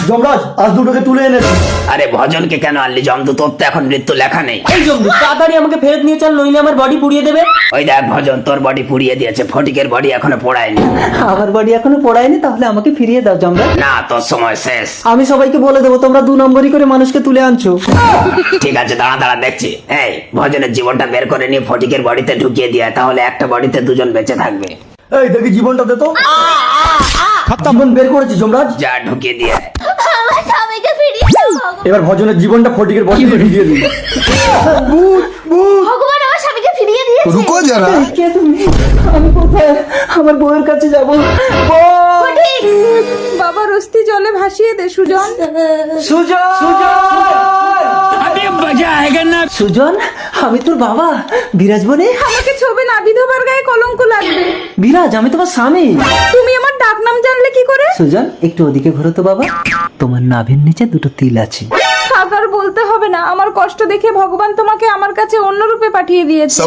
যমরাজ আজ দুটোকে তুলে এনেছি। আরে ভজনকে কেন আনলি জমদু? তোর তো এখন মৃত্যু লেখা নেই। এই জমদু তাড়াতাড়ি আমাকে ফেরত নিয়ে চল, নইলে আমার বডি পুড়িয়ে দেবে। ওই দেখ ভজন, তোর বডি পুড়িয়ে দিয়েছে, ফটিকের বডি এখনো পোড়ায়নি। আমার বডি এখনো পড়ায়নি, তাহলে আমাকে ফিরিয়ে দাও যমরাজ। না, তোর সময় শেষ। আমি সবাইকে বলে দেবো তোমরা 2 নম্বরই করে মানুষকে তুলে আনছো। ঠিক আছে, দাঁড়া দাঁড়া দেখছি। এই ভজনের জীবনটা বের করে নিয়ে ফটিকের বডিতে ঢুকিয়ে দিয়ে, তাহলে একটা বডিতে 2 জন বেঁচে থাকবে। এই দেখি জীবনটা দে তো। জীবন বের করেছি যমরাজ। যা ঢুকিয়ে দিয়ে। আমার স্বামীকে ফিরিয়ে দাও ভগবান। এবার ভজনের জীবনটা ফটিকের বডিতে ঢুকিয়ে দিই। ভূত ভূত। ভগবান আমার স্বামীকে ফিরিয়ে দিয়েছে। रुको जरा। কে তুমি? আমি কোথায়? আমার বউয়ের কাছে যাবো। ফটিক! বাবার অস্থি জলে ভাসিয়ে দে সুজন। সুজন, সুজন, আমি তোর বাবা বিরাজ বনে। আমাকে ছবে না, বিধবার গায়ে কলঙ্ক লাগবে। বিরাজ, আমি তোমার স্বামী। তুমি আমার ডাক নাম জানলে কি করে? সুজন, একটু ওদিকে ঘোরো তো বাবা। তোমার নাভির নিচে 2টো তিল আছে। থাক, আর বলতে হবে না, আমার কষ্ট দেখে ভগবান তোমাকে আমার কাছে অন্য রূপে পাঠিয়ে দিয়েছে।